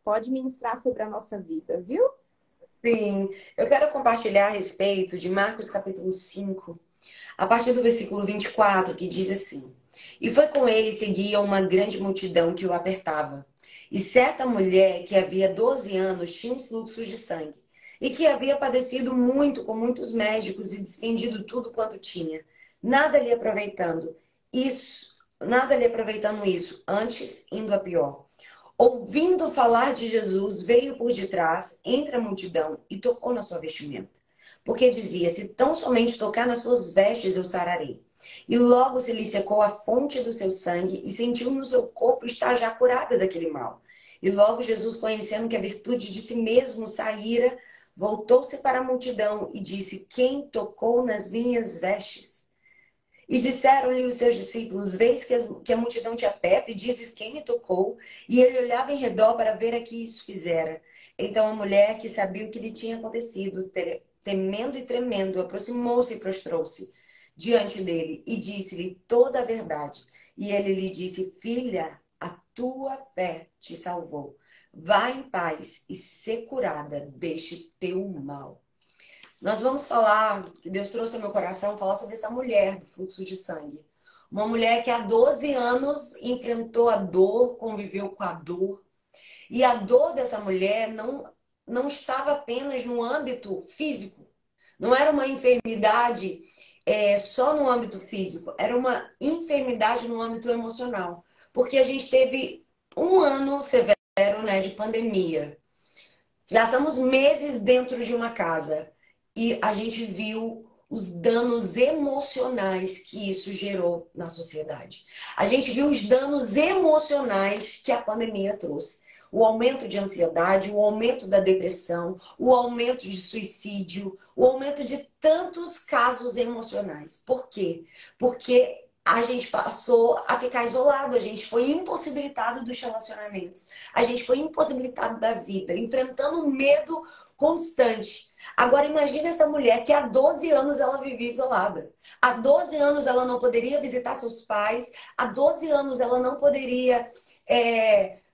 pode ministrar sobre a nossa vida, viu? Sim, eu quero compartilhar a respeito de Marcos capítulo 5, a partir do versículo 24, que diz assim: E foi com ele seguia uma grande multidão que o apertava. E certa mulher que havia 12 anos tinha um fluxo de sangue, e que havia padecido muito com muitos médicos e despendido tudo quanto tinha, nada lhe aproveitando isso, antes indo a pior. Ouvindo falar de Jesus, veio por detrás, entre a multidão, e tocou na sua vestimenta. Porque dizia: Se tão somente tocar nas suas vestes, eu sararei. E logo se lhe secou a fonte do seu sangue, e sentiu no seu corpo estar já curada daquele mal. E logo Jesus, conhecendo que a virtude de si mesmo saíra, voltou-se para a multidão e disse: Quem tocou nas minhas vestes? E disseram-lhe os seus discípulos: Vês que a multidão te aperta e dizes: Quem me tocou? E ele olhava em redor para ver a que isso fizera. Então a mulher, que sabia o que lhe tinha acontecido, temendo e tremendo, aproximou-se e prostrou-se diante dele e disse-lhe toda a verdade. E ele lhe disse: Filha, a tua fé te salvou. Vá em paz e ser curada deste teu mal. Nós vamos falar, que Deus trouxe ao meu coração, falar sobre essa mulher do fluxo de sangue. Uma mulher que há 12 anos enfrentou a dor, conviveu com a dor. E a dor dessa mulher não estava apenas no âmbito físico. Não era uma enfermidade só no âmbito físico. Era uma enfermidade no âmbito emocional. Porque a gente teve um ano severo, né, de pandemia. Gastamos meses dentro de uma casa e a gente viu os danos emocionais que isso gerou na sociedade. A gente viu os danos emocionais que a pandemia trouxe. O aumento de ansiedade, o aumento da depressão, o aumento de suicídio, o aumento de tantos casos emocionais. Por quê? Porque a gente passou a ficar isolado, a gente foi impossibilitado dos relacionamentos, a gente foi impossibilitado da vida, enfrentando um medo constante. Agora imagine essa mulher que há 12 anos ela vivia isolada. Há 12 anos ela não poderia visitar seus pais, há 12 anos ela não poderia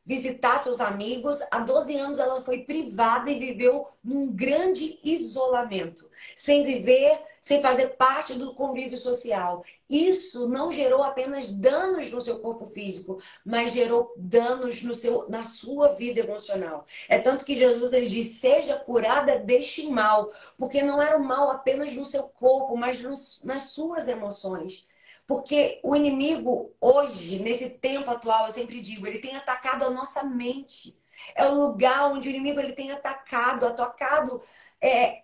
visitar seus amigos, há 12 anos ela foi privada e viveu num grande isolamento, sem viver, sem fazer parte do convívio social. Isso não gerou apenas danos no seu corpo físico, mas gerou danos na sua vida emocional. É tanto que Jesus ele diz: seja curada deste mal, porque não era o mal apenas no seu corpo, mas nas suas emoções. Porque o inimigo, hoje, nesse tempo atual, eu sempre digo, ele tem atacado a nossa mente. É o lugar onde o inimigo ele tem atacado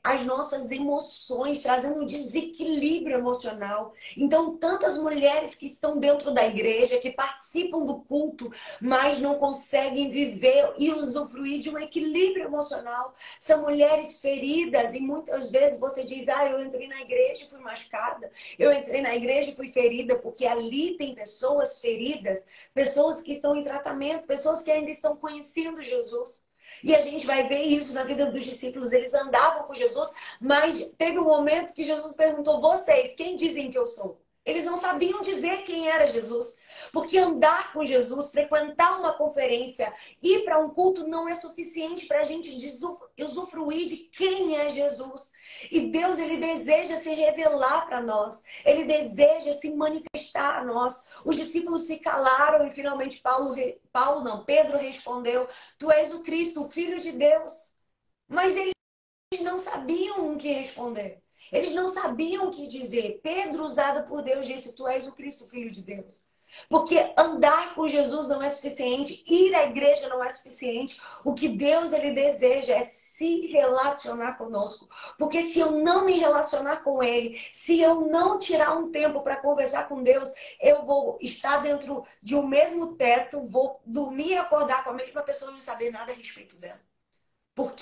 as nossas emoções, trazendo um desequilíbrio emocional. Então, tantas mulheres que estão dentro da igreja, que participam do culto, mas não conseguem viver e usufruir de um equilíbrio emocional. São mulheres feridas e muitas vezes você diz: eu entrei na igreja e fui machucada. Eu entrei na igreja e fui ferida, porque ali tem pessoas feridas, pessoas que estão em tratamento, pessoas que ainda estão conhecendo Jesus. E a gente vai ver isso na vida dos discípulos. Eles andavam com Jesus, mas teve um momento que Jesus perguntou: vocês, quem dizem que eu sou? Eles não sabiam dizer quem era Jesus. Porque andar com Jesus, frequentar uma conferência, ir para um culto não é suficiente para a gente usufruir de quem é Jesus. E Deus, ele deseja se revelar para nós. Ele deseja se manifestar a nós. Os discípulos se calaram e finalmente Pedro respondeu: Tu és o Cristo, o Filho de Deus. Mas eles não sabiam o que responder. Eles não sabiam o que dizer. Pedro, usado por Deus, disse: Tu és o Cristo, Filho de Deus. Porque andar com Jesus não é suficiente, ir à igreja não é suficiente. O que Deus ele deseja é se relacionar conosco. Porque se eu não me relacionar com Ele, se eu não tirar um tempo para conversar com Deus, eu vou estar dentro de um mesmo teto, vou dormir e acordar com a mesma pessoa e não saber nada a respeito dela. Porque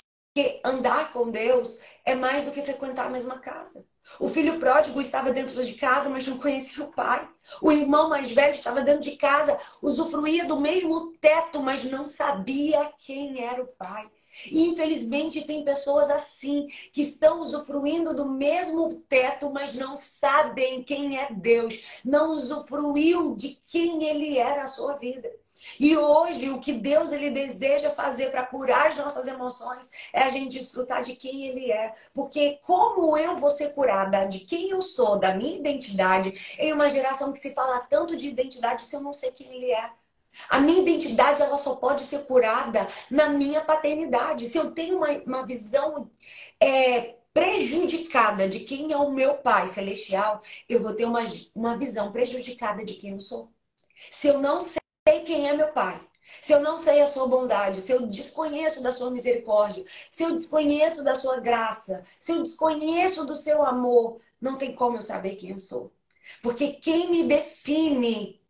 andar com Deus é mais do que frequentar a mesma casa. O filho pródigo estava dentro de casa, mas não conhecia o pai. O irmão mais velho estava dentro de casa, usufruía do mesmo teto, mas não sabia quem era o pai. E infelizmente tem pessoas assim, que estão usufruindo do mesmo teto, mas não sabem quem é Deus. Não usufruiu de quem Ele é na sua vida. E hoje o que Deus ele deseja fazer para curar as nossas emoções é a gente desfrutar de quem Ele é. Porque como eu vou ser curada de quem eu sou, da minha identidade, em uma geração que se fala tanto de identidade se eu não sei quem Ele é? A minha identidade ela só pode ser curada na minha paternidade. Se eu tenho uma visão prejudicada de quem é o meu Pai Celestial, eu vou ter uma visão prejudicada de quem eu sou. Se eu não sei quem é meu Pai, se eu não sei a sua bondade, se eu desconheço da sua misericórdia, se eu desconheço da sua graça, se eu desconheço do seu amor, não tem como eu saber quem eu sou. Porque quem me define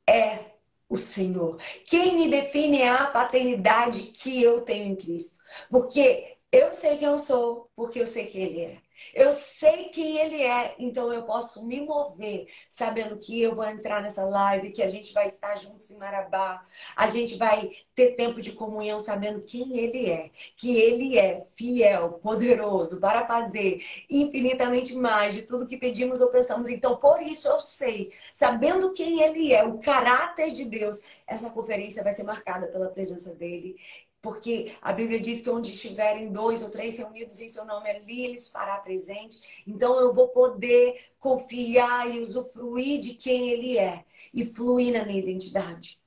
é o Senhor. Quem me define é a paternidade que eu tenho em Cristo. Porque eu sei quem eu sou, porque eu sei quem Ele é. Eu sei quem Ele é, então eu posso me mover sabendo que eu vou entrar nessa live, que a gente vai estar juntos em Marabá, a gente vai ter tempo de comunhão sabendo quem Ele é, que Ele é fiel, poderoso para fazer infinitamente mais de tudo que pedimos ou pensamos. Então, por isso eu sei, sabendo quem Ele é, o caráter de Deus, essa conferência vai ser marcada pela presença dEle. Porque a Bíblia diz que onde estiverem 2 ou 3 reunidos em seu nome, ali Ele se fará presente. Então eu vou poder confiar e usufruir de quem Ele é e fluir na minha identidade.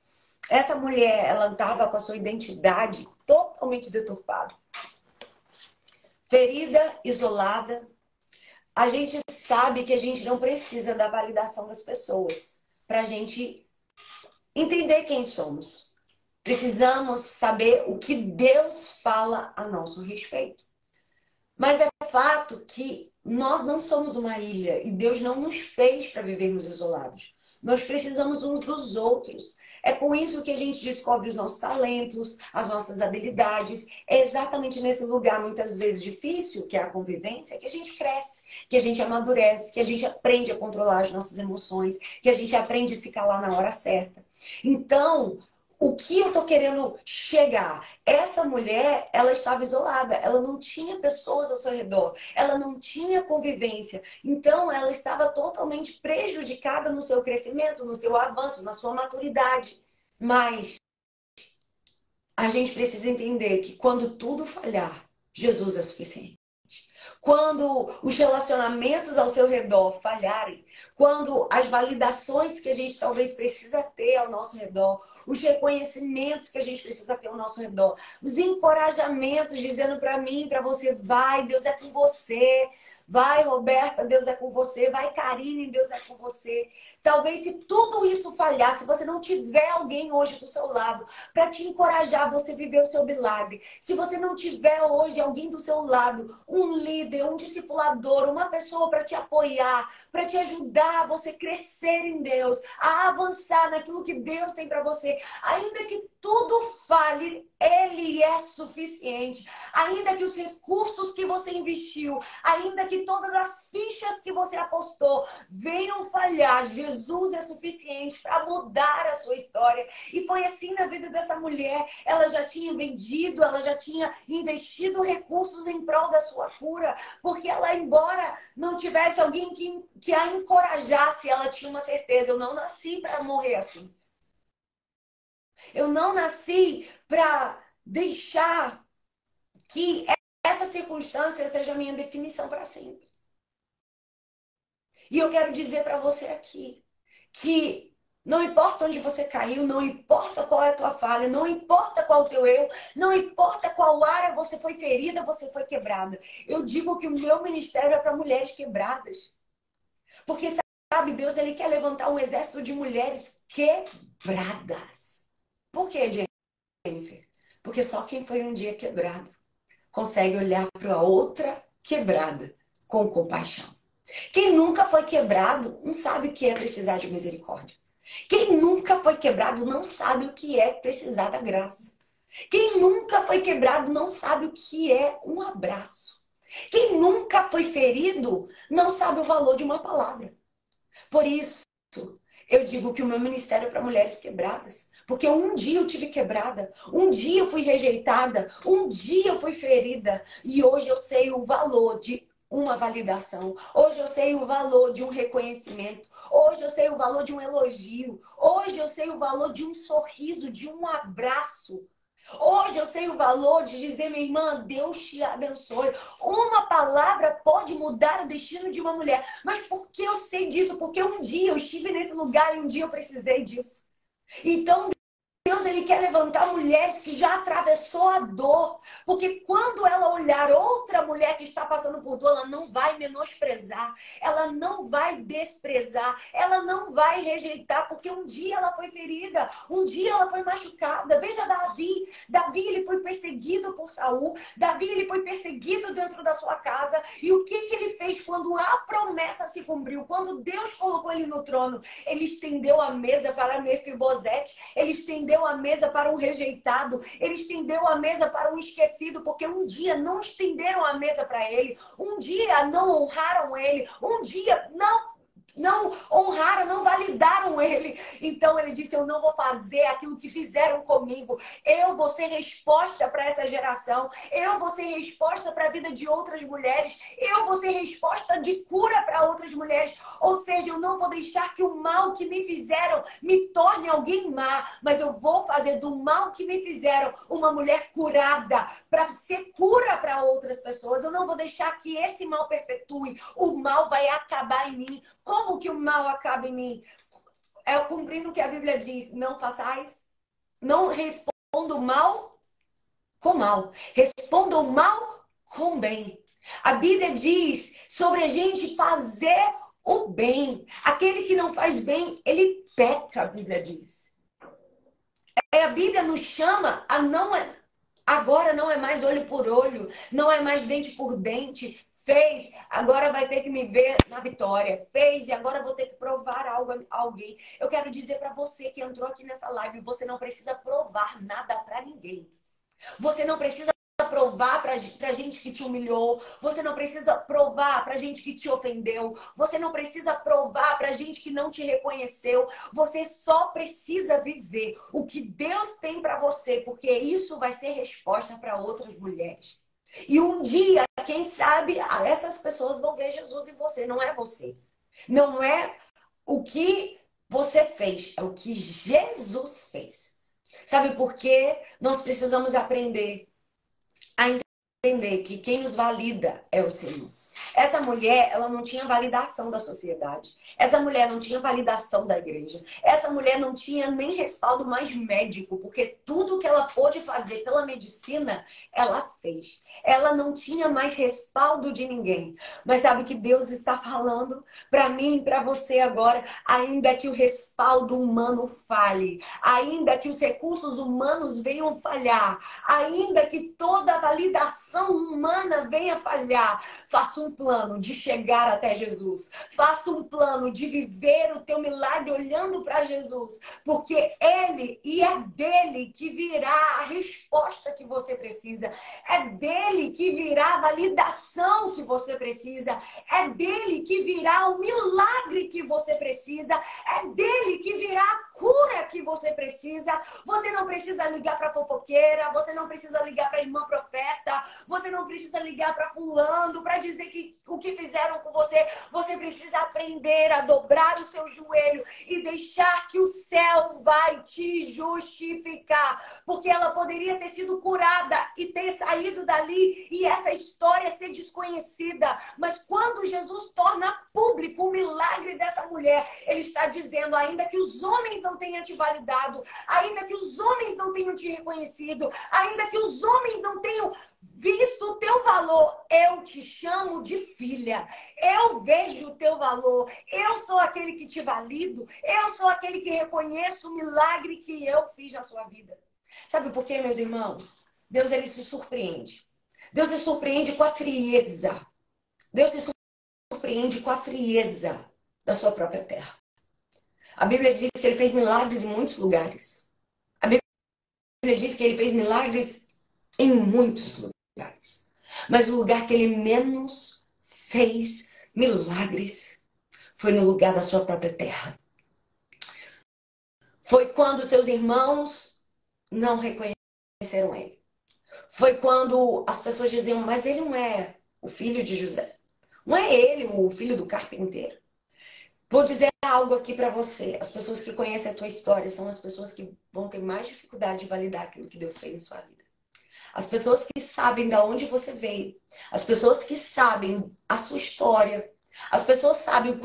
Essa mulher, ela estava com a sua identidade totalmente deturpada. Ferida, isolada. A gente sabe que a gente não precisa da validação das pessoas para a gente entender quem somos. Precisamos saber o que Deus fala a nosso respeito. Mas é fato que nós não somos uma ilha e Deus não nos fez para vivermos isolados. Nós precisamos uns dos outros. É com isso que a gente descobre os nossos talentos, as nossas habilidades. É exatamente nesse lugar, muitas vezes difícil, que é a convivência, que a gente cresce, que a gente amadurece, que a gente aprende a controlar as nossas emoções, que a gente aprende a se calar na hora certa. Então, o que eu tô querendo chegar? Essa mulher, ela estava isolada, ela não tinha pessoas ao seu redor, ela não tinha convivência. Então, ela estava totalmente prejudicada no seu crescimento, no seu avanço, na sua maturidade. Mas a gente precisa entender que quando tudo falhar, Jesus é suficiente. Quando os relacionamentos ao seu redor falharem, quando as validações que a gente talvez precisa ter ao nosso redor, os reconhecimentos que a gente precisa ter ao nosso redor, os encorajamentos dizendo para mim, para você, vai, Deus é com você. Vai, Roberta, Deus é com você. Vai, Karine, Deus é com você. Talvez se tudo isso falhar, se você não tiver alguém hoje do seu lado para te encorajar a você viver o seu milagre, se você não tiver hoje alguém do seu lado, um líder, um discipulador, uma pessoa para te apoiar, para te ajudar a você crescer em Deus, a avançar naquilo que Deus tem para você, ainda que tudo fale, Ele é suficiente. Ainda que os recursos que você investiu, ainda que todas as fichas que você apostou venham falhar, Jesus é suficiente para mudar a sua história. E foi assim na vida dessa mulher. Ela já tinha vendido, ela já tinha investido recursos em prol da sua cura, porque ela, embora não tivesse alguém que a encorajasse, ela tinha uma certeza: eu não nasci para morrer assim. Eu não nasci para deixar que essa circunstância seja a minha definição para sempre. E eu quero dizer para você aqui que não importa onde você caiu, não importa qual é a tua falha, não importa qual é o teu erro, não importa qual área você foi ferida, você foi quebrada. Eu digo que o meu ministério é para mulheres quebradas. Porque, sabe, Deus ele quer levantar um exército de mulheres quebradas. Por quê, Jennifer? Porque só quem foi um dia quebrado consegue olhar para a outra quebrada com compaixão. Quem nunca foi quebrado não sabe o que é precisar de misericórdia. Quem nunca foi quebrado não sabe o que é precisar da graça. Quem nunca foi quebrado não sabe o que é um abraço. Quem nunca foi ferido não sabe o valor de uma palavra. Por isso, eu digo que o meu ministério é para mulheres quebradas. Porque um dia eu tive quebrada, um dia eu fui rejeitada, um dia eu fui ferida. E hoje eu sei o valor de uma validação. Hoje eu sei o valor de um reconhecimento. Hoje eu sei o valor de um elogio. Hoje eu sei o valor de um sorriso, de um abraço. Hoje eu sei o valor de dizer, minha irmã, Deus te abençoe. Uma palavra pode mudar o destino de uma mulher. Mas por que eu sei disso? Porque um dia eu estive nesse lugar e um dia eu precisei disso. Então, Deus, ele quer levantar mulheres que já atravessou a dor. Porque quando ela olhar outra mulher que está passando por dor, ela não vai menosprezar. Ela não vai desprezar. Ela não vai rejeitar. Porque um dia ela foi ferida. Um dia ela foi machucada. Veja Davi. Davi, ele foi perseguido por Saul. Davi, ele foi perseguido dentro da sua casa. E o que ele fez quando a promessa se cumpriu? Quando Deus colocou ele no trono, ele estendeu a mesa para Mefibosete. Ele estendeu a mesa para um rejeitado. Ele estendeu a mesa para um esquecido. Porque um dia não estenderam a mesa para ele. Um dia não honraram ele. Um dia não honraram, não validaram ele. Então ele disse, eu não vou fazer aquilo que fizeram comigo. Eu vou ser resposta para essa geração. Eu vou ser resposta para a vida de outras mulheres. Eu vou ser resposta de cura para outras mulheres. Ou seja, eu não vou deixar que o mal que me fizeram me torne alguém má. Mas eu vou fazer do mal que me fizeram uma mulher curada, para ser cura para outras pessoas. Eu não vou deixar que esse mal perpetue. O mal vai acabar em mim. Como que o mal acaba em mim? É cumprindo o que a Bíblia diz. Não façais, não responda o mal com mal. Responda o mal com bem. A Bíblia diz sobre a gente fazer o bem. Aquele que não faz bem, ele peca, a Bíblia diz. A Bíblia nos chama a não... Agora não é mais olho por olho, não é mais dente por dente. Fez, agora vai ter que me ver na vitória. Fez, e agora vou ter que provar algo a alguém. Eu quero dizer para você que entrou aqui nessa live, você não precisa provar nada para ninguém. Você não precisa provar pra gente que te humilhou. Você não precisa provar pra gente que te ofendeu. Você não precisa provar pra gente que não te reconheceu. Você só precisa viver o que Deus tem pra você, porque isso vai ser resposta para outras mulheres. E um dia, quem sabe, essas pessoas vão ver Jesus em você, não é você. Não é o que você fez, é o que Jesus fez. Sabe por quê? Nós precisamos aprender a entender que quem nos valida é o Senhor. Essa mulher, ela não tinha validação da sociedade. Essa mulher não tinha validação da igreja. Essa mulher não tinha nem respaldo mais médico, porque tudo que ela pôde fazer pela medicina, ela fez. Ela não tinha mais respaldo de ninguém. Mas sabe que Deus está falando para mim e para você agora, ainda que o respaldo humano falhe, ainda que os recursos humanos venham falhar, ainda que toda a validação humana venha falhar, faça um plano de chegar até Jesus. Faça um plano de viver o teu milagre olhando para Jesus. Porque Ele e é dele que virá a resposta que você precisa. É dele que virá a validação que você precisa. É dele que virá o milagre que você precisa. É dele que virá a cura que você precisa. Você não precisa ligar para fofoqueira. Você não precisa ligar para irmã profeta. Você não precisa ligar para fulano para dizer que o que fizeram com você. Você precisa aprender a dobrar o seu joelho e deixar que o céu vai te justificar. Porque ela poderia ter sido curada e ter saído dali e essa história ser desconhecida. Mas quando Jesus torna público o milagre dessa mulher, ele está dizendo, ainda que os homens não tenham te validado, ainda que os homens não tenham te reconhecido, ainda que os homens não tenham visto o teu valor, eu te chamo de filha. Eu vejo o teu valor. Eu sou aquele que te valido. Eu sou aquele que reconheço o milagre que eu fiz na sua vida. Sabe por quê, meus irmãos? Deus, ele se surpreende. Deus se surpreende com a frieza. Deus se surpreende com a frieza da sua própria terra. A Bíblia diz que ele fez milagres em muitos lugares. A Bíblia diz que ele fez milagres em muitos lugares. Mas o lugar que ele menos fez milagres foi no lugar da sua própria terra. Foi quando seus irmãos não reconheceram ele. Foi quando as pessoas diziam, mas ele não é o filho de José. Não é ele o filho do carpinteiro. Vou dizer algo aqui para você. As pessoas que conhecem a tua história são as pessoas que vão ter mais dificuldade de validar aquilo que Deus fez em sua vida. As pessoas que sabem de onde você veio, as pessoas que sabem a sua história, as pessoas sabem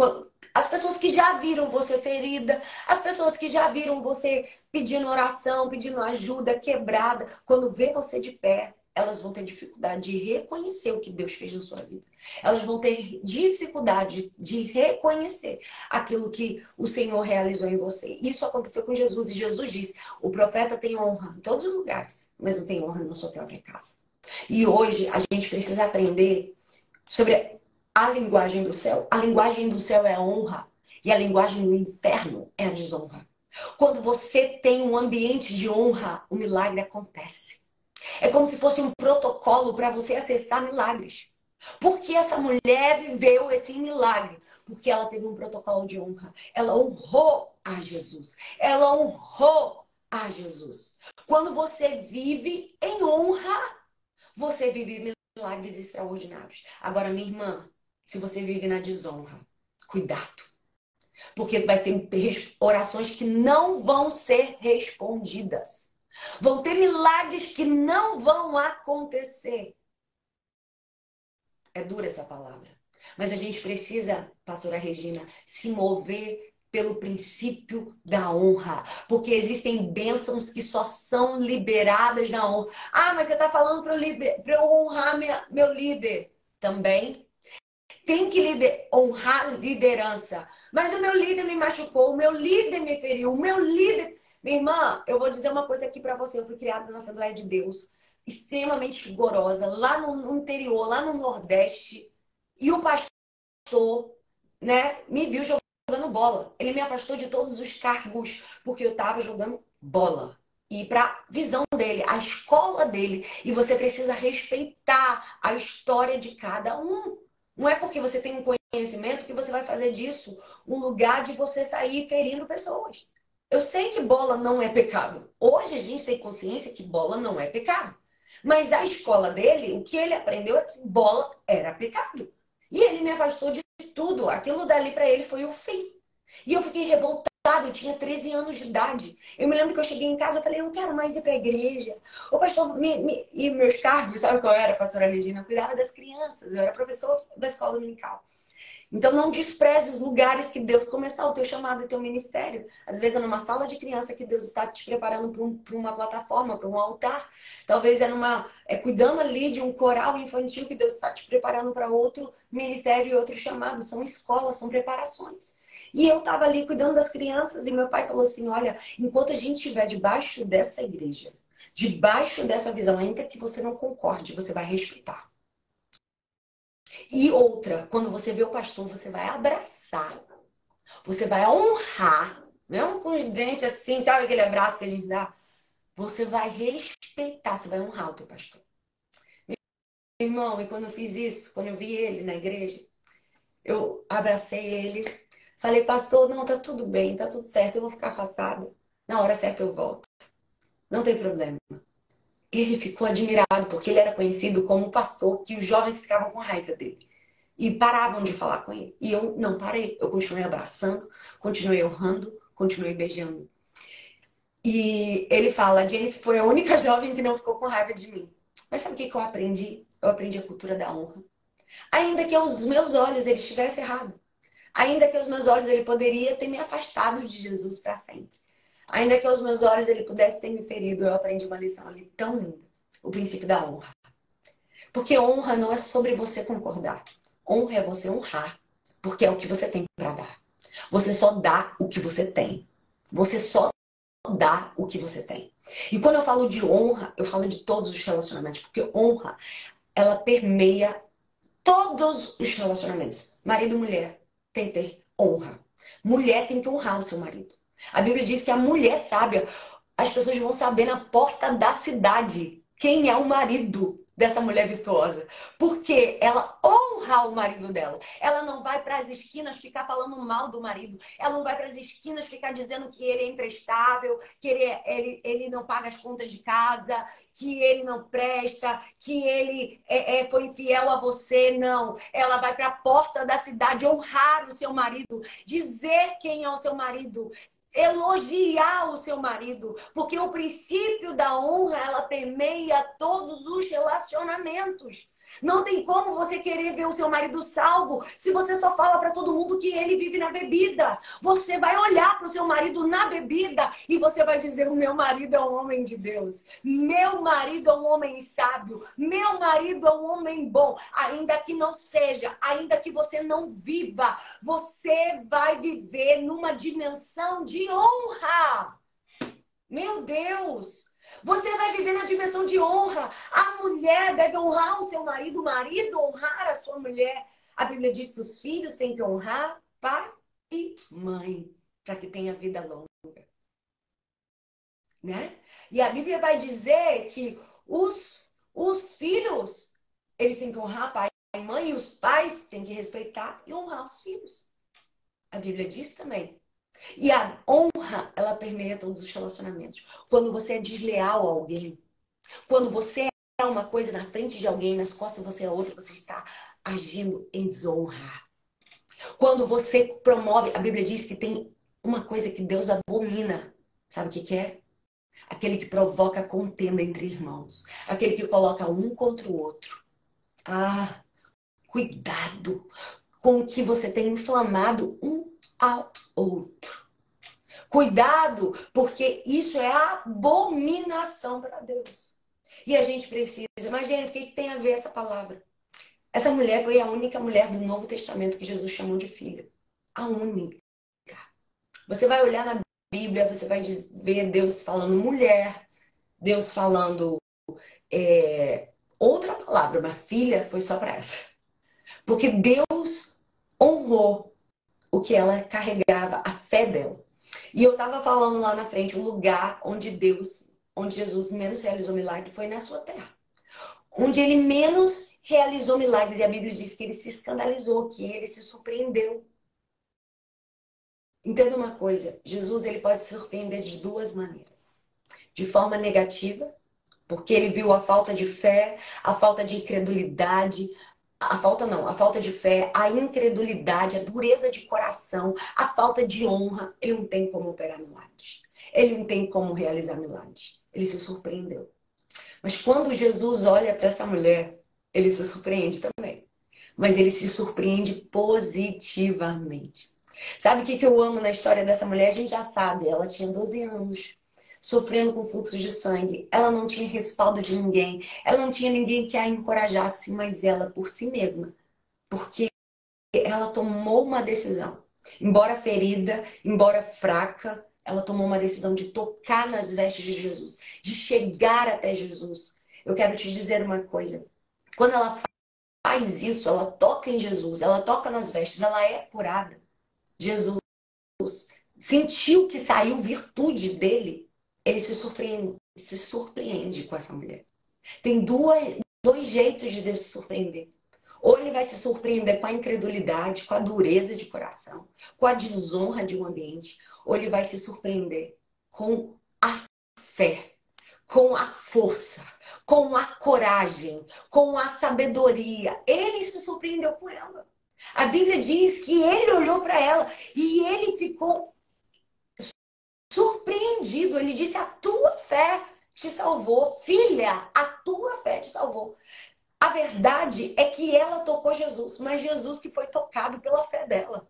as pessoas que já viram você ferida, as pessoas que já viram você pedindo oração, pedindo ajuda, quebrada, quando vê você de pé, elas vão ter dificuldade de reconhecer o que Deus fez na sua vida. Elas vão ter dificuldade de reconhecer aquilo que o Senhor realizou em você. Isso aconteceu com Jesus e Jesus disse: o profeta tem honra em todos os lugares, mas não tem honra na sua própria casa. E hoje a gente precisa aprender sobre a linguagem do céu. A linguagem do céu é a honra e a linguagem do inferno é a desonra. Quando você tem um ambiente de honra, o milagre acontece. É como se fosse um protocolo para você acessar milagres. Porque essa mulher viveu esse milagre? Porque ela teve um protocolo de honra. Ela honrou a Jesus. Ela honrou a Jesus. Quando você vive em honra, você vive milagres extraordinários. Agora, minha irmã, se você vive na desonra, cuidado. Porque vai ter orações que não vão ser respondidas. Vão ter milagres que não vão acontecer. É dura essa palavra. Mas a gente precisa, pastora Regina, se mover pelo princípio da honra. Porque existem bênçãos que só são liberadas na honra. Ah, mas você está falando para eu honrar meu líder. Também tem que honrar a liderança. Mas o meu líder me machucou, o meu líder me feriu, o meu líder... Minha irmã, eu vou dizer uma coisa aqui para você. Eu fui criada na Assembleia de Deus, extremamente rigorosa, lá no interior, lá no Nordeste. E o pastor, né, me viu jogando bola. Ele me afastou de todos os cargos, porque eu estava jogando bola. E para a visão dele, a escola dele. E você precisa respeitar a história de cada um. Não é porque você tem um conhecimento que você vai fazer disso um lugar de você sair ferindo pessoas. Eu sei que bola não é pecado. Hoje a gente tem consciência que bola não é pecado. Mas da escola dele, o que ele aprendeu é que bola era pecado. E ele me afastou de tudo. Aquilo dali para ele foi o fim. E eu fiquei revoltada. Eu tinha 13 anos de idade. Eu me lembro que eu cheguei em casa e falei, eu não quero mais ir para a igreja. O pastor, e meus cargos, sabe qual era, pastora Regina? Eu cuidava das crianças. Eu era professor da escola dominical. Então, não despreze os lugares que Deus começar o teu chamado e teu ministério. Às vezes é numa sala de criança que Deus está te preparando para uma plataforma, para um altar. Talvez é cuidando ali de um coral infantil que Deus está te preparando para outro ministério e outro chamado. São escolas, são preparações. E eu estava ali cuidando das crianças e meu pai falou assim, olha, enquanto a gente estiver debaixo dessa igreja, debaixo dessa visão, ainda que você não concorde, você vai respeitar. E outra, quando você vê o pastor, você vai abraçar, você vai honrar, mesmo com os dentes assim, sabe aquele abraço que a gente dá? Você vai respeitar, você vai honrar o teu pastor. Meu irmão, e quando eu fiz isso, quando eu vi ele na igreja, eu abracei ele, falei, pastor, não, tá tudo bem, tá tudo certo, eu vou ficar afastada. Na hora certa eu volto. Não tem problema. Ele ficou admirado, porque ele era conhecido como o pastor que os jovens ficavam com raiva dele. E paravam de falar com ele. E eu não parei. Eu continuei abraçando, continuei honrando, continuei beijando. E ele fala, a Jennifer foi a única jovem que não ficou com raiva de mim. Mas sabe o que eu aprendi? Eu aprendi a cultura da honra. Ainda que aos meus olhos ele estivesse errado. Ainda que aos meus olhos ele poderia ter me afastado de Jesus para sempre. Ainda que aos meus olhos ele pudesse ter me ferido, eu aprendi uma lição ali tão linda. O princípio da honra. Porque honra não é sobre você concordar. Honra é você honrar. Porque é o que você tem para dar. Você só dá o que você tem. Você só dá o que você tem. E quando eu falo de honra, eu falo de todos os relacionamentos. Porque honra, ela permeia todos os relacionamentos. Marido e mulher tem que ter honra. Mulher tem que honrar o seu marido. A Bíblia diz que a mulher sábia, as pessoas vão saber na porta da cidade quem é o marido. dessa mulher virtuosa, porque ela honra o marido dela. Ela não vai para as esquinas ficar falando mal do marido. Ela não vai para as esquinas ficar dizendo que ele é imprestável, que ele não paga as contas de casa, que ele não presta, que ele foi infiel a você. Não. Ela vai para a porta da cidade honrar o seu marido, dizer quem é o seu marido, elogiar o seu marido, porque o princípio da honra, ela permeia todos os relacionamentos. Não tem como você querer ver o seu marido salvo se você só fala para todo mundo que ele vive na bebida. Você vai olhar para o seu marido na bebida e você vai dizer: o meu marido é um homem de Deus, meu marido é um homem sábio, meu marido é um homem bom. Ainda que não seja, ainda que você não viva, você vai viver numa dimensão de honra. Meu Deus! Você vai viver na dimensão de honra. A mulher deve honrar o seu marido, o marido honrar a sua mulher. A Bíblia diz que os filhos têm que honrar pai e mãe, para que tenha vida longa. Né? E a Bíblia vai dizer que os filhos, eles têm que honrar pai e mãe, e os pais têm que respeitar e honrar os filhos. A Bíblia diz também. E a honra, ela permeia todos os relacionamentos. Quando você é desleal a alguém, quando você é uma coisa na frente de alguém, nas costas você é outra, você está agindo em desonra. Quando você promove, a Bíblia diz que tem uma coisa que Deus abomina. Sabe o que é? Aquele que provoca contenda entre irmãos. Aquele que coloca um contra o outro. Ah, cuidado com o que você tem inflamado um ao outro. Cuidado, porque isso é abominação para Deus. E a gente precisa. Imagina, o que tem a ver essa palavra? Essa mulher foi a única mulher do Novo Testamento que Jesus chamou de filha. A única. Você vai olhar na Bíblia, você vai ver Deus falando mulher, Deus falando outra palavra, mas filha foi só para essa. Porque Deus honrou o que ela carregava, a fé dela. E eu estava falando lá na frente, o lugar onde Jesus menos realizou milagre foi na sua terra. Onde ele menos realizou milagres, e a Bíblia diz que ele se escandalizou, que ele se surpreendeu. Entenda uma coisa, Jesus ele pode se surpreender de duas maneiras. De forma negativa, porque ele viu a falta de fé, a falta de incredulidade, a falta de fé, a incredulidade, a dureza de coração, a falta de honra. Ele não tem como operar milagres. Ele não tem como realizar milagres. Ele se surpreendeu. Mas quando Jesus olha para essa mulher, ele se surpreende também. Mas ele se surpreende positivamente. Sabe o que eu amo na história dessa mulher? A gente já sabe, ela tinha 12 anos, sofrendo com fluxo de sangue. Ela não tinha respaldo de ninguém. Ela não tinha ninguém que a encorajasse, mas ela por si mesma. Porque ela tomou uma decisão. Embora ferida, embora fraca, ela tomou uma decisão de tocar nas vestes de Jesus, de chegar até Jesus. Eu quero te dizer uma coisa. Quando ela faz isso, ela toca em Jesus, ela toca nas vestes, ela é curada. Jesus sentiu que saiu virtude dele. Ele se surpreende com essa mulher. Tem dois jeitos de Deus se surpreender. Ou ele vai se surpreender com a incredulidade, com a dureza de coração, com a desonra de um ambiente. Ou ele vai se surpreender com a fé, com a força, com a coragem, com a sabedoria. Ele se surpreendeu com ela. A Bíblia diz que ele olhou para ela e ele ficou surpreendido. Ele disse: a tua fé te salvou. Filha, a tua fé te salvou. A verdade é que ela tocou Jesus, mas Jesus que foi tocado pela fé dela.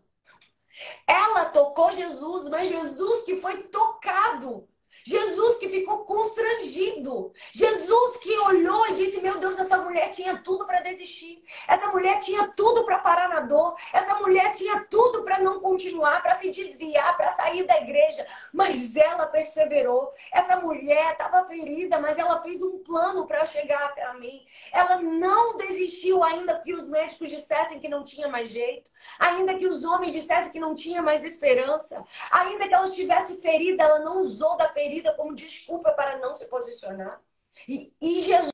Ela tocou Jesus, mas Jesus que foi tocado. Jesus que ficou constrangido. Jesus que olhou e disse: meu Deus, essa mulher tinha tudo para desistir. Essa mulher tinha tudo para parar na dor. Essa mulher tinha tudo para não continuar, para se desviar, para sair da igreja. Mas ela perseverou. Essa mulher estava ferida, mas ela fez um plano para chegar até a mim. Ela não desistiu ainda que os médicos dissessem que não tinha mais jeito. Ainda que os homens dissessem que não tinha mais esperança. Ainda que ela estivesse ferida, ela não usou da ferida como desculpa para não se posicionar. E Jesus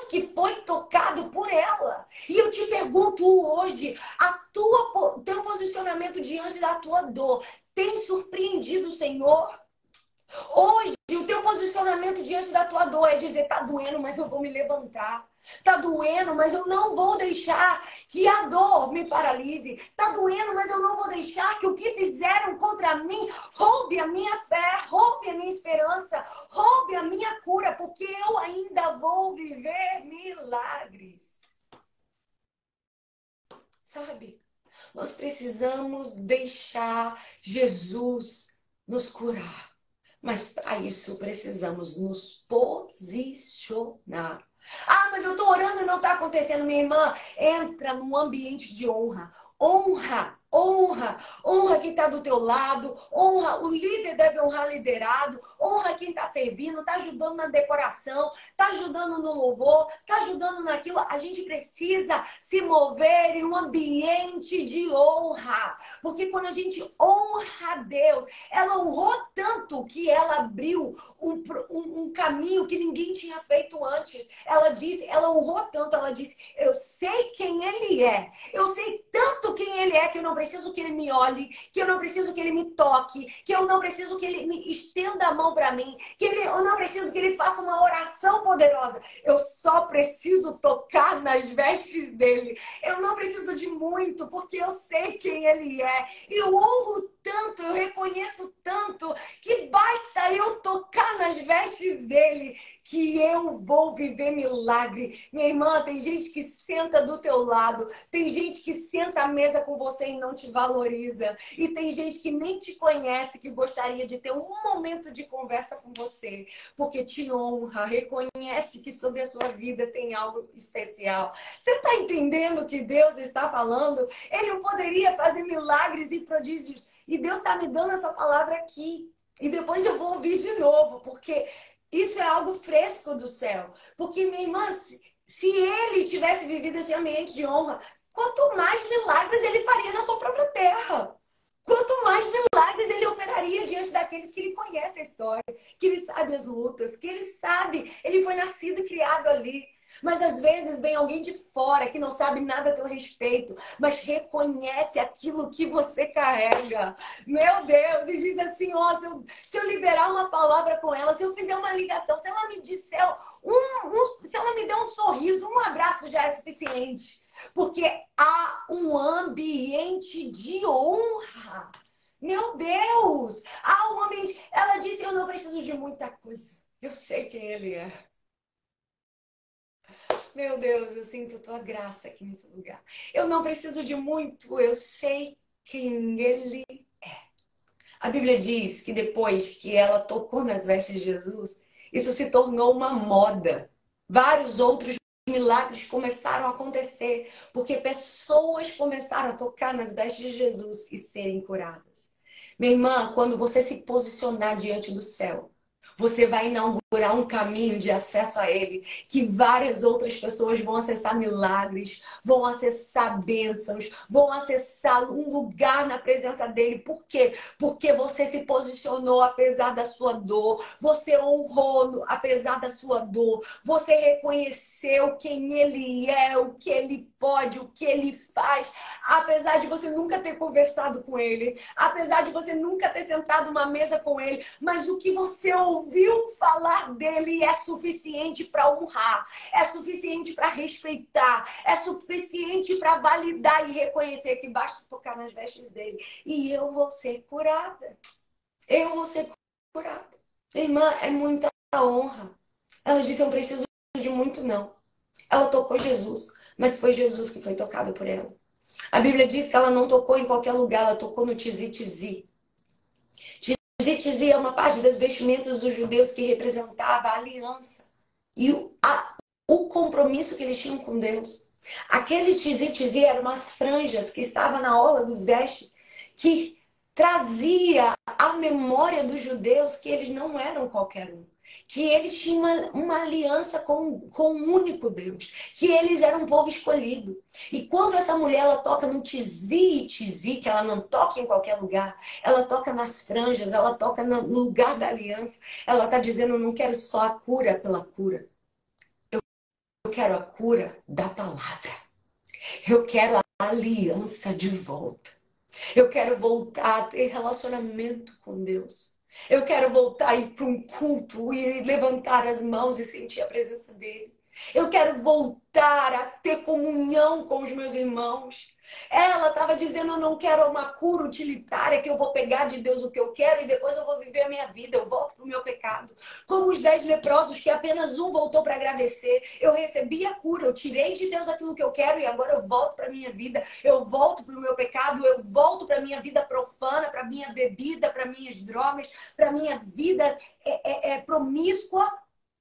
que foi levantar. Tá doendo, mas eu não vou deixar que a dor me paralise. Tá doendo, mas eu não vou deixar que o que fizeram contra mim roube a minha fé, roube a minha esperança, roube a minha cura, porque eu ainda vou viver milagres. Sabe? Nós precisamos deixar Jesus nos curar. Mas para isso precisamos nos posicionar. Ah, mas eu estou orando e não está acontecendo. Minha irmã, entra num ambiente de honra. Honra, honra, honra quem está do teu lado, honra, o líder deve honrar liderado, honra quem está servindo, está ajudando na decoração, está ajudando no louvor, está ajudando naquilo. A gente precisa se mover em um ambiente de honra, porque quando a gente honra Deus, ela honrou tanto que ela abriu um caminho que ninguém tinha feito antes. Ela disse, ela honrou tanto, ela disse, eu sei quem ele é, eu sei tanto quem ele é que eu não preciso que ele me olhe, que eu não preciso que ele me toque, que eu não preciso que ele me estenda a mão para mim, eu não preciso que ele faça uma oração poderosa. Eu só preciso tocar nas vestes dele. Eu não preciso de muito, porque eu sei quem ele é. E eu honro tanto, eu reconheço tanto, que basta eu tocar nas vestes dele, que eu vou viver milagre. Minha irmã, tem gente que senta do teu lado, tem gente que senta à mesa com você e não te valoriza, e tem gente que nem te conhece, que gostaria de ter um momento de conversa com você, porque te honra, reconhece que sobre a sua vida tem algo especial. Você está entendendo o que Deus está falando? Ele poderia fazer milagres e prodígios, e Deus está me dando essa palavra aqui. E depois eu vou ouvir de novo, porque isso é algo fresco do céu. Porque, minha irmã, se ele tivesse vivido esse ambiente de honra, quanto mais milagres ele faria na sua própria terra. Quanto mais milagres ele operaria diante daqueles que ele conhece a história, que ele sabe as lutas, que ele sabe, ele foi nascido e criado ali. Mas às vezes vem alguém de fora que não sabe nada a teu respeito, mas reconhece aquilo que você carrega. Meu Deus, e diz assim, ó, se eu liberar uma palavra com ela, se eu fizer uma ligação, se ela me disser se ela me der um sorriso, um abraço já é suficiente. Porque há um ambiente de honra. Meu Deus! Há um ambiente. Ela disse, eu não preciso de muita coisa. Eu sei quem ele é. Meu Deus, eu sinto tua graça aqui nesse lugar. Eu não preciso de muito, eu sei quem ele é. A Bíblia diz que depois que ela tocou nas vestes de Jesus, isso se tornou uma moda. Vários outros milagres começaram a acontecer, porque pessoas começaram a tocar nas vestes de Jesus e serem curadas. Minha irmã, quando você se posicionar diante do céu, você vai inaugurar um caminho de acesso a Ele, que várias outras pessoas vão acessar milagres, vão acessar bênçãos, vão acessar um lugar na presença dEle. Por quê? Porque você se posicionou apesar da sua dor, você honrou apesar da sua dor, você reconheceu quem Ele é, o que Ele pode, o que Ele faz, apesar de você nunca ter conversado com Ele, apesar de você nunca ter sentado numa mesa com Ele, mas o que você ouviu falar dele é suficiente para honrar, é suficiente para respeitar, é suficiente para validar e reconhecer que basta tocar nas vestes dele e eu vou ser curada. Eu vou ser curada. Irmã, é muita honra. Ela disse, eu não preciso de muito, não. Ela tocou Jesus, mas foi Jesus que foi tocado por ela. A Bíblia diz que ela não tocou em qualquer lugar, ela tocou no tizi-tizi. Tizi-tizi é uma parte das vestimentas dos judeus que representava a aliança e o compromisso que eles tinham com Deus. Aqueles tizi-tizi eram umas franjas que estavam na orla dos vestes, que trazia a memória dos judeus que eles não eram qualquer um. Que eles tinham uma aliança com um único Deus. Que eles eram um povo escolhido. E quando essa mulher ela toca no tizi-tizi, que ela não toca em qualquer lugar, ela toca nas franjas, ela toca no lugar da aliança, ela está dizendo, eu não quero só a cura pela cura. Eu quero a cura da palavra. Eu quero a aliança de volta. Eu quero voltar a ter relacionamento com Deus. Eu quero voltar a ir para um culto e levantar as mãos e sentir a presença dele. Eu quero voltar a ter comunhão com os meus irmãos. Ela estava dizendo, eu não quero uma cura utilitária, que eu vou pegar de Deus o que eu quero e depois eu vou viver a minha vida, eu volto para o meu pecado. Como os 10 leprosos, que apenas um voltou para agradecer. Eu recebi a cura, eu tirei de Deus aquilo que eu quero e agora eu volto para a minha vida. Eu volto para o meu pecado, eu volto para a minha vida profana, para a minha bebida, para minhas drogas, para a minha vida promíscua,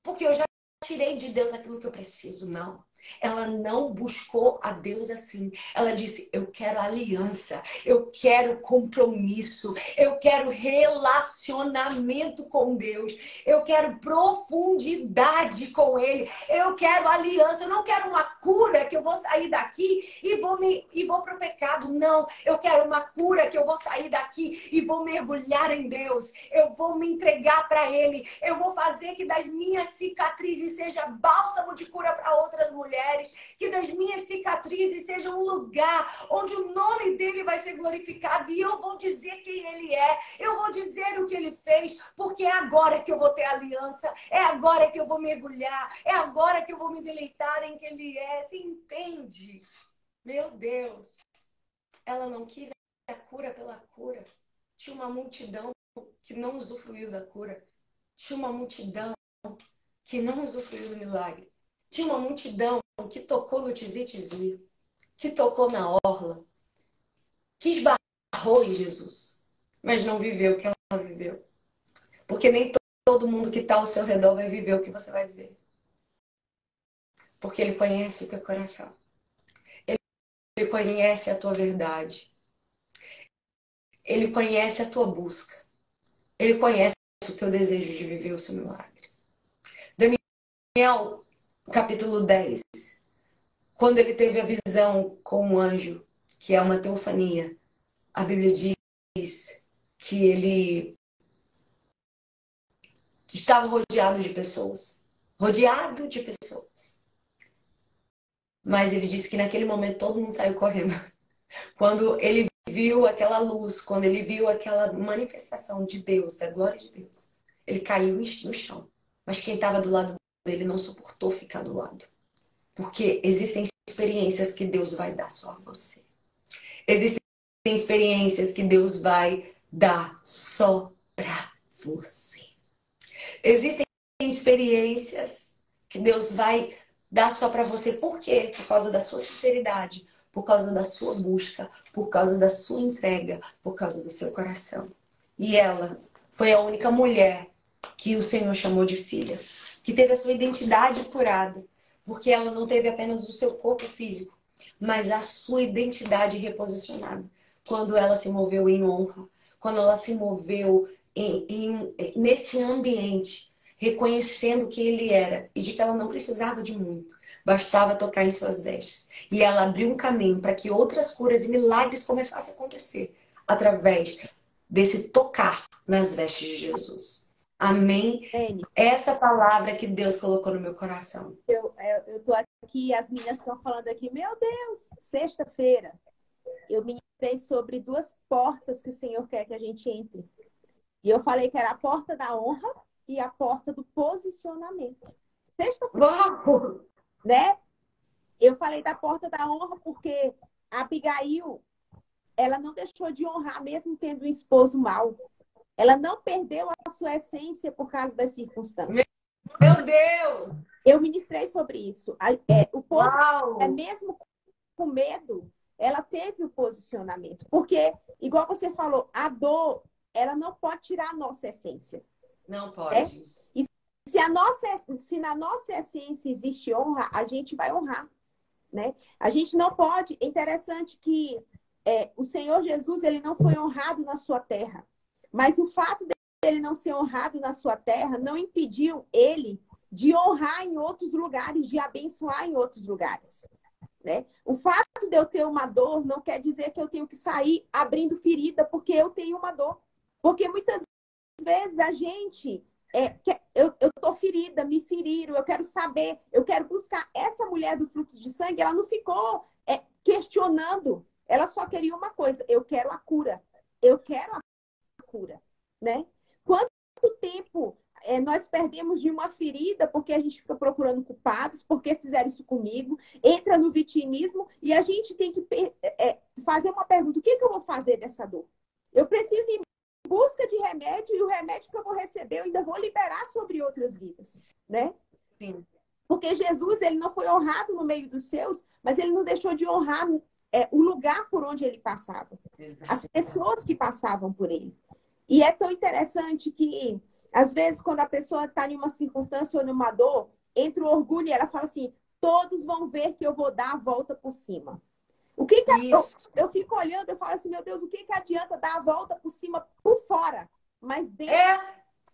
porque eu já tirei de Deus aquilo que eu preciso. Não. Ela não buscou a Deus assim. Ela disse, eu quero aliança, eu quero compromisso, eu quero relacionamento com Deus, eu quero profundidade com Ele, eu quero aliança, eu não quero uma cura que eu vou sair daqui e vou para o pecado. Não, eu quero uma cura que eu vou sair daqui e vou mergulhar em Deus, eu vou me entregar para Ele, eu vou fazer que das minhas cicatrizes seja bálsamo de cura para outras mulheres. Que das minhas cicatrizes seja um lugar onde o nome dele vai ser glorificado e eu vou dizer quem ele é, eu vou dizer o que ele fez, porque é agora que eu vou ter aliança, é agora que eu vou mergulhar, é agora que eu vou me deleitar em quem ele é. Você entende? Meu Deus, ela não quis a cura pela cura. Tinha uma multidão que não usufruiu da cura. Tinha uma multidão que não usufruiu do milagre. Tinha uma multidão que tocou no tizi-tizi, que tocou na orla, que esbarrou em Jesus, mas não viveu o que ela viveu. Porque nem todo mundo que está ao seu redor vai viver o que você vai viver. Porque Ele conhece o teu coração. Ele conhece a tua verdade. Ele conhece a tua busca. Ele conhece o teu desejo de viver o seu milagre. Daniel, capítulo 10. Quando ele teve a visão com o anjo, que é uma teofania, a Bíblia diz que ele estava rodeado de pessoas. Rodeado de pessoas. Mas ele disse que naquele momento todo mundo saiu correndo. Quando ele viu aquela luz, quando ele viu aquela manifestação de Deus, da glória de Deus, ele caiu no chão. Mas quem estava do lado dele não suportou ficar do lado. Porque existem experiências que Deus vai dar só a você. Existem experiências que Deus vai dar só para você. Existem experiências que Deus vai dar só para você. Por quê? Por causa da sua sinceridade, por causa da sua busca, por causa da sua entrega, por causa do seu coração. E ela foi a única mulher que o Senhor chamou de filha, que teve a sua identidade curada, porque ela não teve apenas o seu corpo físico, mas a sua identidade reposicionada. Quando ela se moveu em honra, quando ela se moveu nesse ambiente, reconhecendo quem ele era e de que ela não precisava de muito, bastava tocar em suas vestes. E ela abriu um caminho para que outras curas e milagres começassem a acontecer através desse tocar nas vestes de Jesus. Amém? Essa palavra que Deus colocou no meu coração. Eu tô aqui, as meninas estão falando aqui, meu Deus, sexta-feira, eu ministrei sobre 2 portas que o Senhor quer que a gente entre. E eu falei que era a porta da honra e a porta do posicionamento. Sexta-feira, né? Eu falei da porta da honra porque a Abigail, ela não deixou de honrar mesmo tendo um esposo mau. Ela não perdeu a sua essência por causa das circunstâncias. Meu Deus! Eu ministrei sobre isso. O posicionamento, mesmo com medo, ela teve o posicionamento. Porque, igual você falou, a dor, ela não pode tirar a nossa essência. Não pode. Né? E se na nossa essência existe honra, a gente vai honrar. Né? A gente não pode... É interessante que o Senhor Jesus, ele não foi honrado na sua terra. Mas o fato dele não ser honrado na sua terra não impediu ele de honrar em outros lugares, de abençoar em outros lugares. Né? O fato de eu ter uma dor não quer dizer que eu tenho que sair abrindo ferida porque eu tenho uma dor. Porque muitas vezes a gente... eu tô ferida, me feriram, eu quero saber, eu quero buscar. Essa mulher do fluxo de sangue, ela não ficou questionando. Ela só queria uma coisa, eu quero a cura. Eu quero a cura, né? Quanto tempo nós perdemos de uma ferida porque a gente fica procurando culpados, porque fizeram isso comigo, entra no vitimismo e a gente tem que fazer uma pergunta: o que eu vou fazer dessa dor? Eu preciso ir em busca de remédio e o remédio que eu vou receber eu ainda vou liberar sobre outras vidas, né? Sim. Porque Jesus, ele não foi honrado no meio dos seus, mas ele não deixou de honrar o lugar por onde ele passava, as pessoas que passavam por ele. E é tão interessante que, às vezes, quando a pessoa está em uma circunstância ou numa dor, entra o orgulho e ela fala assim: todos vão ver que eu vou dar a volta por cima. O que eu fico olhando, eu falo assim: meu Deus, o que adianta dar a volta por cima, por fora, mas dentro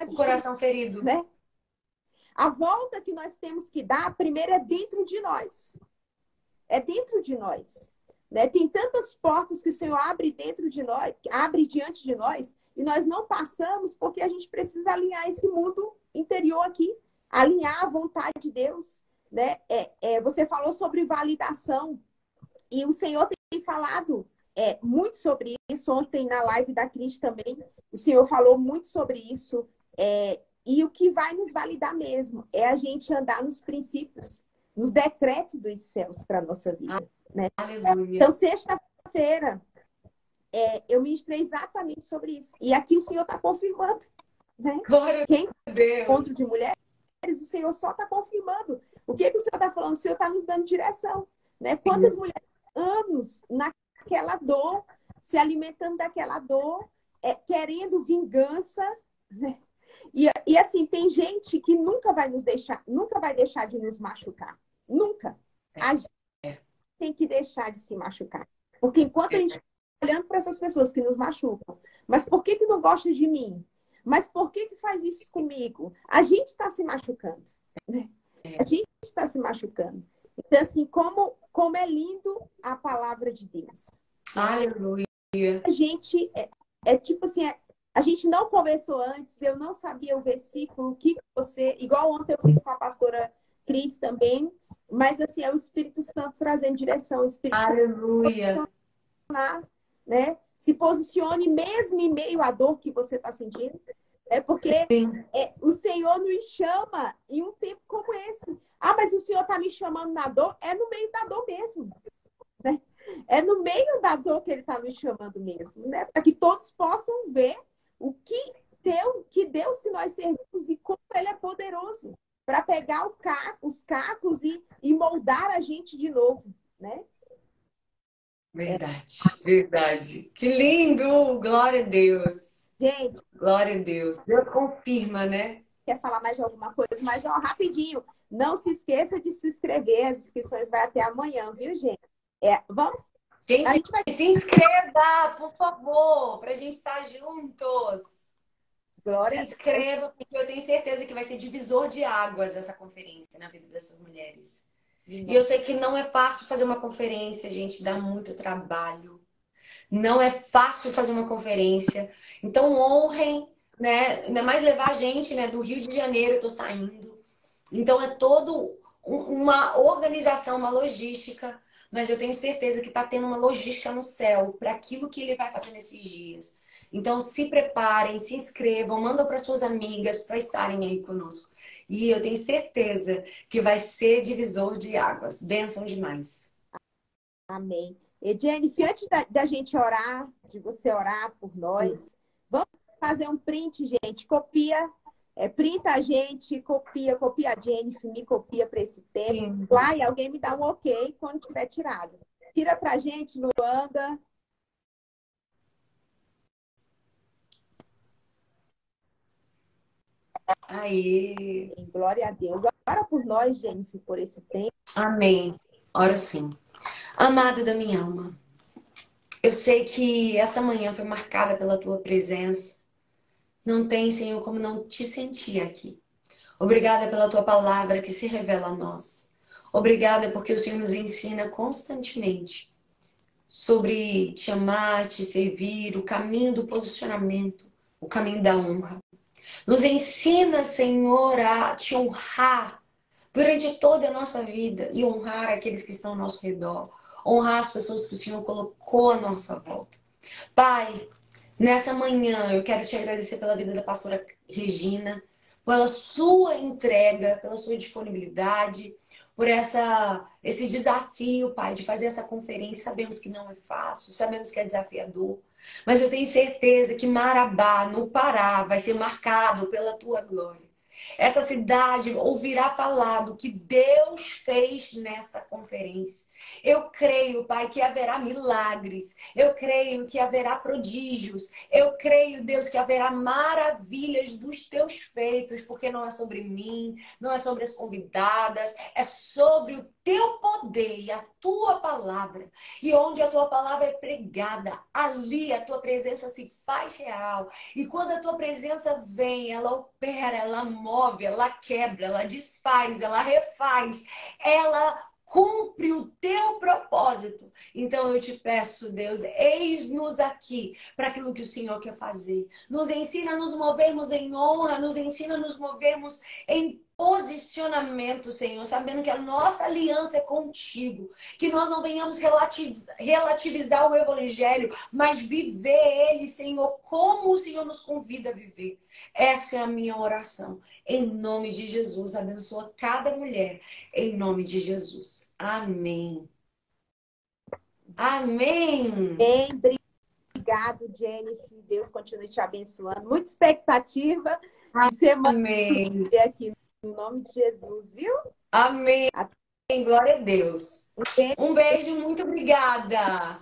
o coração ferido, né? A volta que nós temos que dar, primeiro, é dentro de nós. É dentro de nós. Né? Tem tantas portas que o Senhor abre dentro de nós, abre diante de nós, e nós não passamos porque a gente precisa alinhar esse mundo interior aqui, alinhar a vontade de Deus. Né? Você falou sobre validação, e o Senhor tem falado muito sobre isso. Ontem, na live da Cris também, o Senhor falou muito sobre isso. E o que vai nos validar mesmo é a gente andar nos princípios, nos decretos dos céus para a nossa vida. Né? Aleluia. Então, sexta-feira, eu ministrei exatamente sobre isso. E aqui o Senhor está confirmando. Né? Quem é encontro de mulheres, o Senhor só está confirmando. O que o Senhor está falando? O Senhor está nos dando direção. Né? Quantas mulheres, anos, naquela dor, se alimentando daquela dor, querendo vingança, né? E assim, tem gente que nunca vai deixar de nos machucar. Nunca. A gente tem que deixar de se machucar. Porque enquanto a gente está olhando para essas pessoas que nos machucam, mas por que não gosta de mim? Mas por que faz isso comigo? A gente está se machucando. Né? A gente está se machucando. Então, assim, como é lindo a palavra de Deus. Aleluia. A gente, tipo assim, a gente não conversou antes, eu não sabia o versículo, que você... Igual ontem eu fiz com a pastora Cris também, mas assim, é o Espírito Santo trazendo direção. O Espírito Aleluia. Santo, né? Se posicione mesmo em meio à dor que você está sentindo. Porque o Senhor nos chama em um tempo como esse. Ah, mas o Senhor está me chamando na dor? É no meio da dor mesmo. Né? É no meio da dor que Ele está nos chamando mesmo. Né? Para que todos possam ver o que Deus que nós servimos e como Ele é poderoso para pegar os cacos e moldar a gente de novo. Né? Verdade, verdade. Que lindo! Glória a Deus. Gente, glória a Deus. Deus confirma, né? Quer falar mais alguma coisa? Mas, rapidinho, não se esqueça de se inscrever. As inscrições vai até amanhã, viu, gente? Vamos. Gente, se inscreva, por favor, para a gente estar juntos. Glória se inscreva, porque eu tenho certeza que vai ser divisor de águas essa conferência na vida dessas mulheres. E eu sei que não é fácil fazer uma conferência, gente, dá muito trabalho. Não é fácil fazer uma conferência. Então honrem, né? Ainda mais levar a gente, né, do Rio de Janeiro, eu tô saindo. Então é todo uma organização, uma logística, mas eu tenho certeza que está tendo uma logística no céu para aquilo que ele vai fazer nesses dias. Então se preparem, se inscrevam, mandam para suas amigas para estarem aí conosco. E eu tenho certeza que vai ser divisor de águas. Bênção demais. Amém. E Jennifer, antes da gente orar, de você orar por nós, vamos fazer um print, gente. Copia, printa a gente, copia a Jennifer, me copia para esse tempo. Lá e alguém me dá um ok quando tiver tirado. Tira pra gente, Luanda. Aí. Glória a Deus. Ora por nós, Jennifer, por esse tempo. Amém. Ora sim. Amado da minha alma, eu sei que essa manhã foi marcada pela tua presença. Não tem, Senhor, como não te sentir aqui. Obrigada pela tua palavra que se revela a nós. Obrigada porque o Senhor nos ensina constantemente sobre te amar, te servir, o caminho do posicionamento, o caminho da honra. Nos ensina, Senhor, a te honrar durante toda a nossa vida e honrar aqueles que estão ao nosso redor. Honrar as pessoas que o Senhor colocou à nossa volta. Pai, nessa manhã eu quero te agradecer pela vida da pastora Regina, pela sua entrega, pela sua disponibilidade, por esse desafio, Pai, de fazer essa conferência. Sabemos que não é fácil, sabemos que é desafiador, mas eu tenho certeza que Marabá, no Pará, vai ser marcado pela tua glória. Essa cidade ouvirá falar do que Deus fez nessa conferência. Eu creio, Pai, que haverá milagres. Eu creio que haverá prodígios. Eu creio, Deus, que haverá maravilhas dos teus feitos, porque não é sobre mim, não é sobre as convidadas, é sobre o teu poder e a tua palavra. E onde a tua palavra é pregada, ali a tua presença se faz real. E quando a tua presença vem, ela opera, ela move, ela quebra, ela desfaz, ela refaz, ela cumpre o teu propósito. Então eu te peço, Deus, eis-nos aqui para aquilo que o Senhor quer fazer. Nos ensina a nos movermos em honra, nos ensina a nos movermos em posicionamento, Senhor, sabendo que a nossa aliança é contigo, que nós não venhamos relativizar o Evangelho, mas viver ele, Senhor, como o Senhor nos convida a viver. Essa é a minha oração. Em nome de Jesus, abençoa cada mulher. Em nome de Jesus. Amém. Amém. Bem, obrigado, Jennifer. Deus continue te abençoando. Muita expectativa de semana Amém. aqui, no nome de Jesus, viu? Amém. Até Glória a Deus. um beijo. Um beijo, muito obrigada.